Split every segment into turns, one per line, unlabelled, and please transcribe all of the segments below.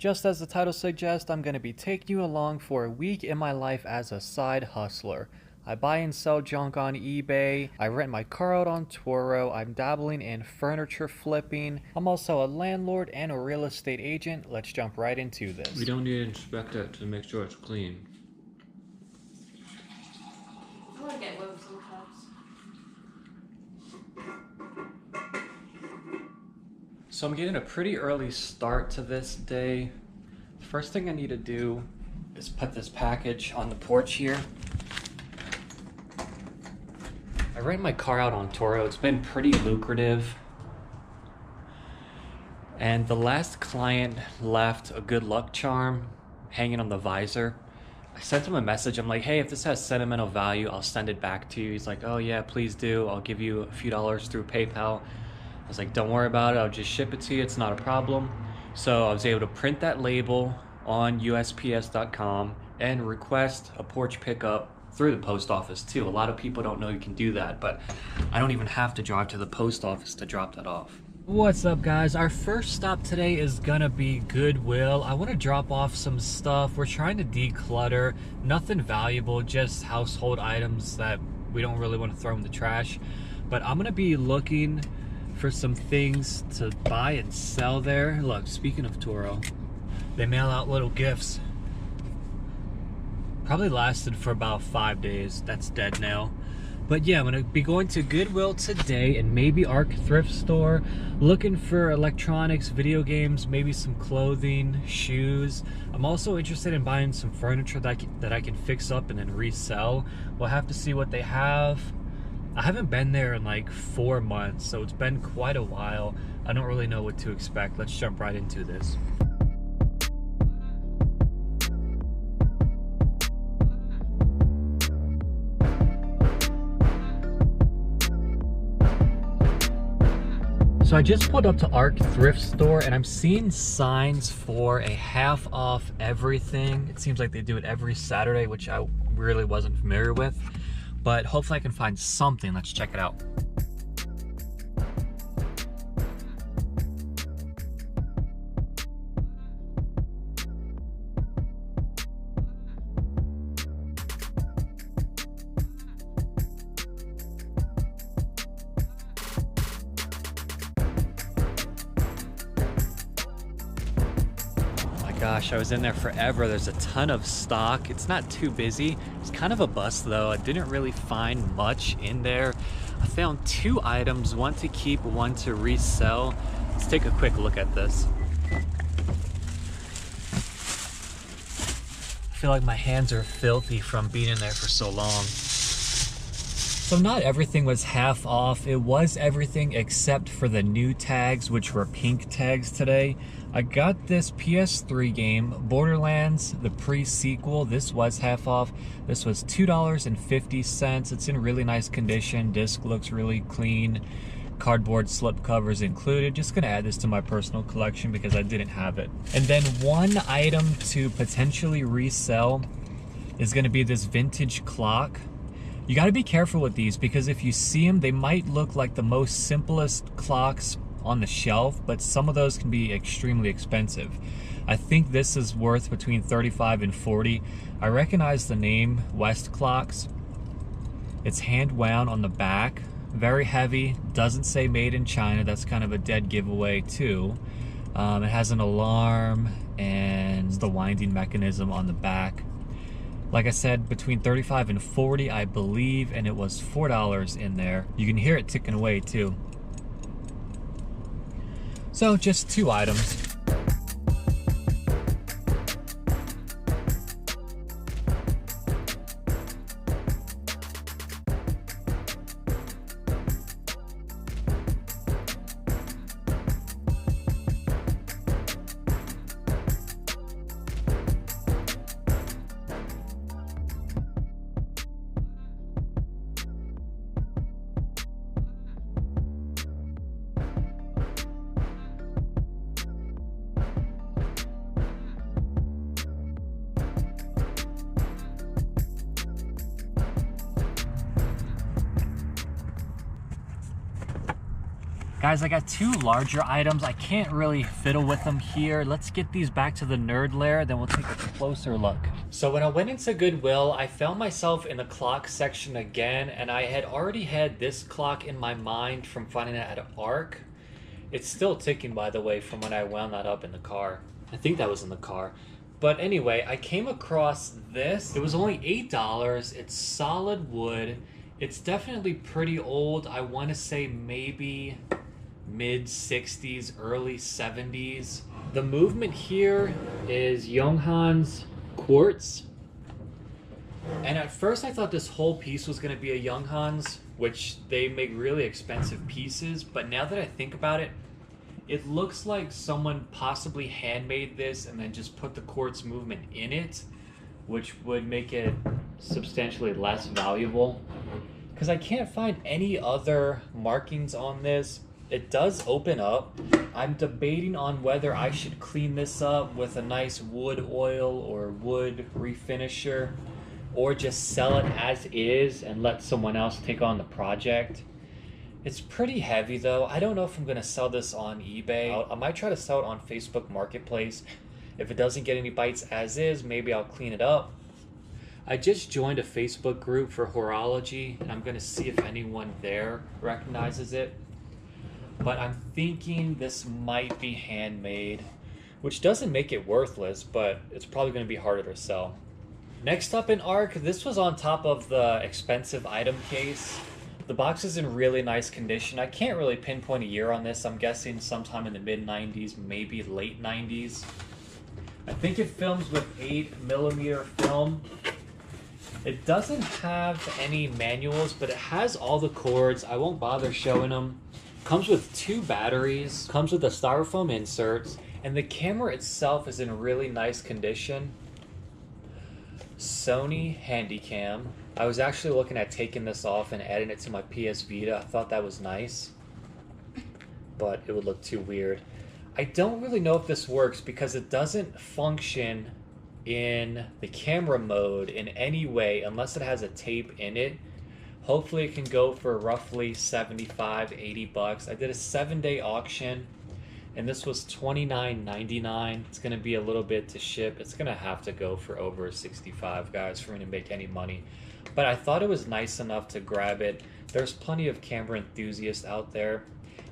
Just as the title suggests, I'm going to be taking you along for a week in my life as a side hustler. I buy and sell junk on eBay, I rent my car out on Turo, I'm dabbling in furniture flipping, I'm also a landlord and a real estate agent. Let's jump right into this.
We don't need to inspect it to make sure it's clean.
I want to get woven sometimes.
So I'm getting a pretty early start to this day. First thing I need to do is put this package on the porch here. I rent my car out on Turo. It's been pretty lucrative. And the last client left a good luck charm hanging on the visor. I sent him a message. I'm like, hey, if this has sentimental value, I'll send it back to you. He's like, oh yeah, please do. I'll give you a few dollars through PayPal. I was like, don't worry about it. I'll just ship it to you. It's not a problem. So I was able to print that label on USPS.com and request a porch pickup through the post office too. A lot of people don't know you can do that, but I don't even have to drive to the post office to drop that off. What's up, guys? Our first stop today is gonna be Goodwill. I want to drop off some stuff. We're trying to declutter. Nothing valuable, just household items that we don't really want to throw in the trash. But I'm gonna be looking for some things to buy and sell there. Look, speaking of Turo, they mail out little gifts. Probably lasted for about 5 days. That's dead now. But yeah, I'm gonna be going to Goodwill today and maybe Arc thrift store, looking for electronics, video games, maybe some clothing, shoes. I'm also interested in buying some furniture that I can fix up and then resell. We'll have to see what they have. I haven't been there in like 4 months, so it's been quite a while. I don't really know what to expect. Let's jump right into this. So I just pulled up to Arc thrift store and I'm seeing signs for a half off everything. It seems like they do it every Saturday, which I really wasn't familiar with. But hopefully I can find something. Let's check it out. Gosh, I was in there forever. There's a ton of stock. It's not too busy. It's kind of a bust though. I didn't really find much in there. I found 2 items, one to keep, one to resell. Let's take a quick look at this. I feel like my hands are filthy from being in there for so long. So not everything was half off. It was everything except for the new tags, which were pink tags today. I got this PS3 game, Borderlands, the pre-sequel. This was half off. This was $2.50. It's in really nice condition. Disc looks really clean. Cardboard slip covers included. Just gonna add this to my personal collection because I didn't have it. And then one item to potentially resell is gonna be this vintage clock. You gotta be careful with these because if you see them, they might look like the most simplest clocks on the shelf, but some of those can be extremely expensive. I think this is worth between $35 and $40. I recognize the name West Clocks. It's hand wound on the back, very heavy, doesn't say made in China. That's kind of a dead giveaway too. It has an alarm and the winding mechanism on the back. Like I said, between $35 and $40, I believe, and it was $4 in there. You can hear it ticking away too. So just 2 items. Guys, I got two larger items. I can't really fiddle with them here. Let's get these back to the nerd lair, then we'll take a closer look. So when I went into Goodwill, I found myself in the clock section again, and I had already had this clock in my mind from finding it at ARC. It's still ticking, by the way, from when I wound that up in the car. I think that was in the car. But anyway, I came across this. It was only $8. It's solid wood. It's definitely pretty old. I want to say maybe mid 60s, early 70s. The movement here is Younghan's quartz. And at first I thought this whole piece was going to be a Younghan's, which they make really expensive pieces. But now that I think about it, it looks like someone possibly handmade this and then just put the quartz movement in it, which would make it substantially less valuable. Because I can't find any other markings on this. It does open up. I'm debating on whether I should clean this up with a nice wood oil or wood refinisher, or just sell it as is and let someone else take on the project. It's pretty heavy though. I don't know if I'm gonna sell this on eBay. I might try to sell it on Facebook Marketplace. If it doesn't get any bites as is, maybe I'll clean it up. I just joined a Facebook group for horology, and I'm gonna see if anyone there recognizes it. But I'm thinking this might be handmade, which doesn't make it worthless, but it's probably gonna be harder to sell. Next up in ARC, this was on top of the expensive item case. The box is in really nice condition. I can't really pinpoint a year on this. I'm guessing sometime in the mid-90s, maybe late 90s. I think it films with 8mm film. It doesn't have any manuals, but it has all the cords. I won't bother showing them. Comes with 2 batteries, comes with the styrofoam inserts, and the camera itself is in really nice condition. Sony Handycam. I was actually looking at taking this off and adding it to my PS Vita. I thought that was nice, but it would look too weird. I don't really know if this works because it doesn't function in the camera mode in any way unless it has a tape in it. Hopefully it can go for roughly 75, 80 bucks. I did a 7-day auction and this was $29.99. It's gonna be a little bit to ship. It's gonna have to go for over 65, guys, for me to make any money. But I thought it was nice enough to grab it. There's plenty of camera enthusiasts out there.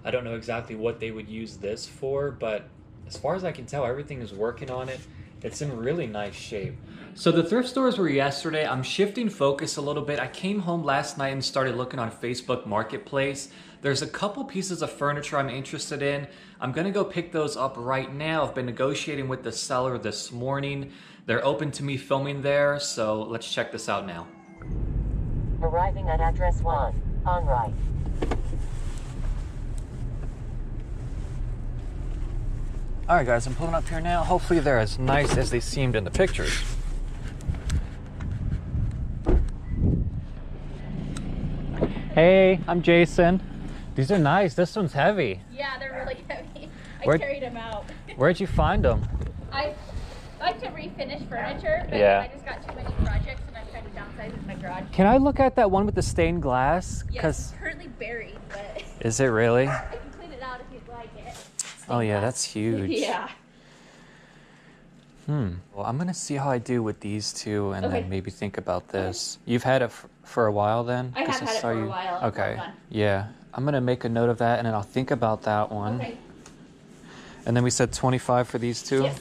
I don't know exactly what they would use this for, but as far as I can tell, everything is working on it. It's in really nice shape. So the thrift stores were yesterday. I'm shifting focus a little bit. I came home last night and started looking on Facebook Marketplace. There's a couple pieces of furniture I'm interested in. I'm gonna go pick those up right now. I've been negotiating with the seller this morning. They're open to me filming there, so let's check this out now.
Arriving at address 1, on right.
Alright guys, I'm pulling up here now. Hopefully they're as nice as they seemed in the pictures. Hey, I'm Jason. These are nice. This one's heavy.
Yeah, they're really heavy.
Where-
I carried them out.
Where'd you find them?
I like to refinish furniture, but
Yeah.
I just got too many projects and I'm trying to downsize in my garage.
Can I look at that one with the stained glass?
Yes, it's currently buried, but
Is it really?
I can clean it out if you'd like it.
Oh yeah, that's huge.
Yeah.
Well, I'm gonna see how I do with these two, and
Okay.
then maybe think about this. You've had it for a while, then?
I have
'Cause
had it
saw
for a
you-
while. It's
Okay.
well done.
Yeah, I'm gonna make a note of that, and then I'll think about that one.
Okay.
And then we said 25 for these two.
Yes.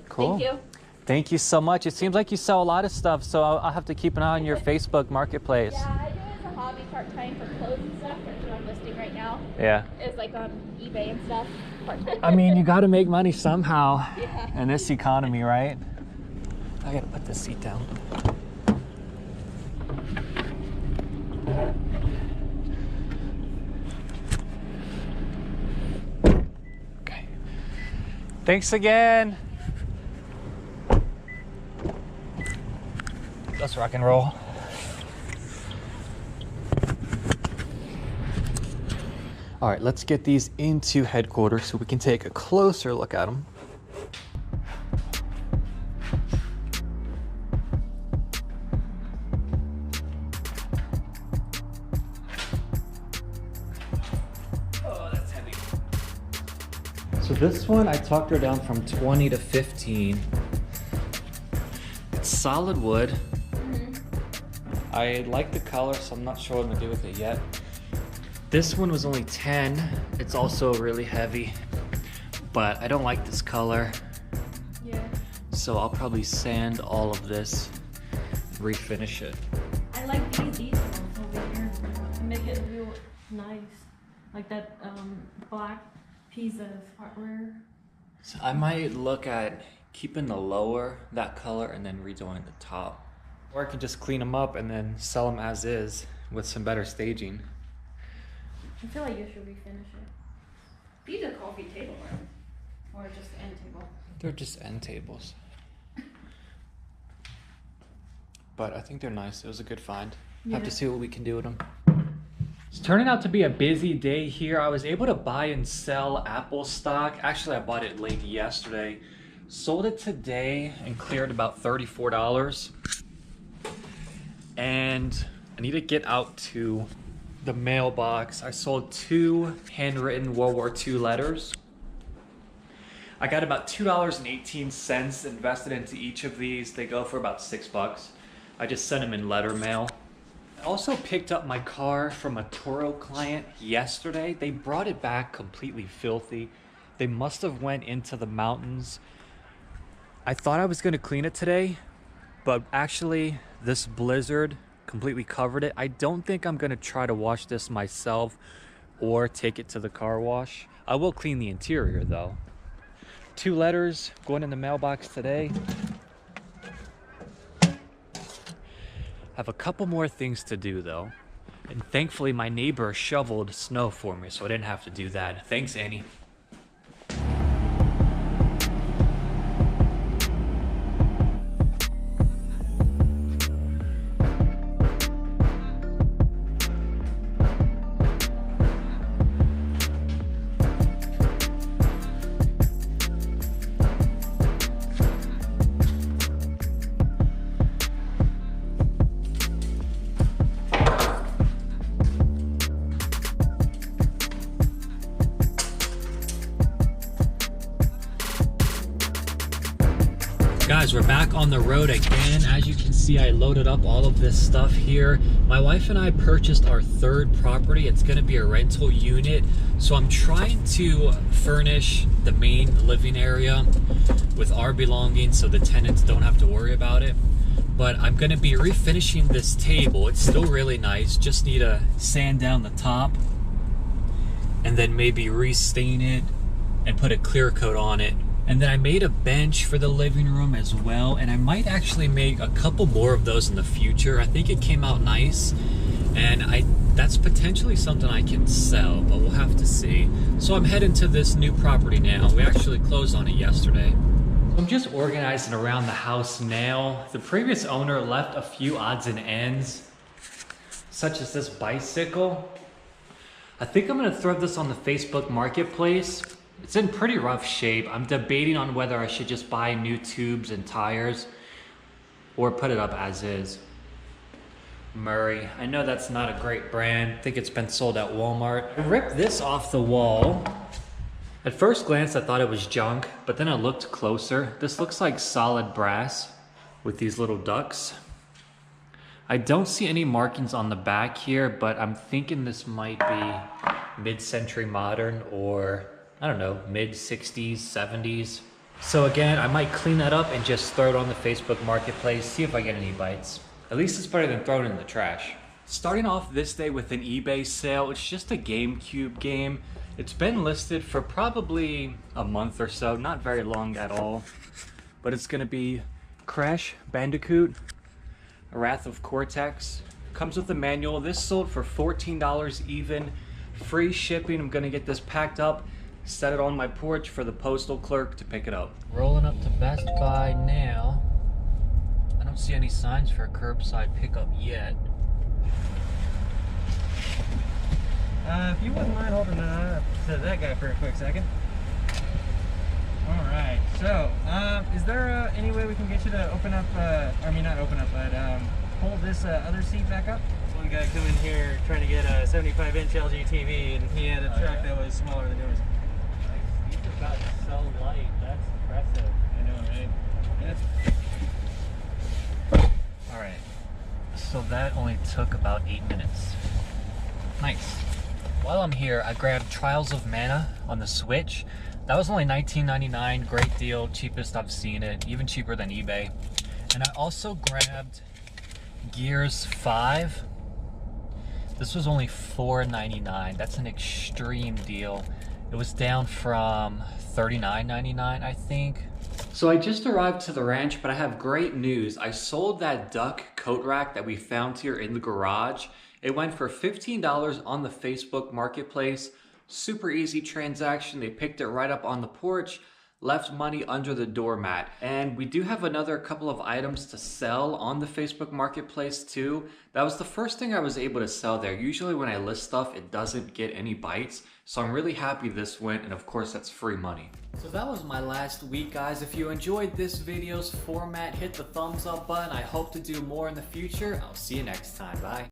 Cool.
Thank you.
Thank you so much. It seems like you sell a lot of stuff, so I'll have to keep an eye on your Facebook Marketplace.
Yeah, I do it as a hobby part-time for clothes and stuff. That's what I'm listing right now.
Yeah.
It's like on eBay and stuff. Part-time.
I mean, you got to make money somehow
Yeah.
in this economy, right? I got to put this seat down. Okay. Thanks again. Let's rock and roll. All right, let's get these into headquarters so we can take a closer look at them. Oh, that's heavy. this one, I talked her down from 20 to 15. It's solid wood. I like the color, so I'm not sure what I'm gonna do with it yet. This one was only 10. It's also really heavy, but I don't like this color.
Yeah.
So I'll probably sand all of this, refinish it.
I like these details over here to make it real nice. Like that black piece of hardware.
So I might look at keeping the lower, that color, and then redoing the top. Or I can just clean them up and then sell them as is with some better staging.
I feel like you should refinish it. These are coffee table, right? Or just end table?
They're just end tables. But I think they're nice. It was a good find. Have to see what we can do with them. It's turning out to be a busy day here. I was able to buy and sell Apple stock. Actually, I bought it late yesterday. Sold it today and cleared about $34. And I need to get out to the mailbox. I sold 2 handwritten World War II letters. I got about $2.18 invested into each of these. They go for about $6. I just sent them in letter mail. I also picked up my car from a Toro client yesterday. They brought it back completely filthy. They must have went into the mountains. I thought I was gonna clean it today, but actually this blizzard completely covered it. I don't think I'm gonna try to wash this myself or take it to the car wash. I will clean the interior though. 2 letters going in the mailbox today. Have a couple more things to do though. And thankfully my neighbor shoveled snow for me, so I didn't have to do that. Thanks, Annie. Guys, we're back on the road again. As you can see, I loaded up all of this stuff here. My wife and I purchased our 3rd property. It's gonna be a rental unit. So I'm trying to furnish the main living area with our belongings so the tenants don't have to worry about it. But I'm gonna be refinishing this table. It's still really nice. Just need to sand down the top and then maybe restain it and put a clear coat on it. And then I made a bench for the living room as well, and I might actually make a couple more of those in the future. I think it came out nice, and that's potentially something I can sell, but we'll have to see. So I'm heading to this new property now. We actually closed on it yesterday. I'm just organizing around the house now. The previous owner left a few odds and ends, such as this bicycle. I think I'm gonna throw this on the Facebook Marketplace. It's in pretty rough shape. I'm debating on whether I should just buy new tubes and tires or put it up as is. Murray, I know that's not a great brand. I think it's been sold at Walmart. I ripped this off the wall. At first glance, I thought it was junk, but then I looked closer. This looks like solid brass with these little ducts. I don't see any markings on the back here, but I'm thinking this might be mid-century modern or I don't know, mid-60s, 70s. So again, I might clean that up and just throw it on the Facebook Marketplace, see if I get any bites. At least it's better than throwing it in the trash. Starting off this day with an eBay sale. It's just a GameCube game. It's been listed for probably a month or so, not very long at all. But it's gonna be Crash Bandicoot, Wrath of Cortex. Comes with a manual. This sold for $14 even. Free shipping. I'm gonna get this packed up, set it on my porch for the postal clerk to pick it up. Rolling up to Best Buy now. I don't see any signs for a curbside pickup yet.
If you wouldn't mind holding to that guy for a quick second. Alright, so, is there any way we can get you to open up, I mean not open up, but hold this other seat back up? One guy come in here trying to get a 75-inch LG TV and he had a truck that was smaller than yours.
He's about so light. That's impressive.
I know, right?
All right. So that only took about 8 minutes. Nice. While I'm here, I grabbed Trials of Mana on the Switch. That was only $19.99, great deal, cheapest I've seen it, even cheaper than eBay. And I also grabbed Gears 5. This was only $4.99. That's an extreme deal. It was down from $39.99, I think. So I just arrived to the ranch, but I have great news. I sold that duck coat rack that we found here in the garage. It went for $15 on the Facebook Marketplace. Super easy transaction. They picked it right up on the porch, left money under the doormat. And we do have another couple of items to sell on the Facebook Marketplace too. That was the first thing I was able to sell there. Usually when I list stuff, it doesn't get any bites. So I'm really happy this went, and of course that's free money. So that was my last week, guys. If you enjoyed this video's format, hit the thumbs up button. I hope to do more in the future. I'll see you next time. Bye.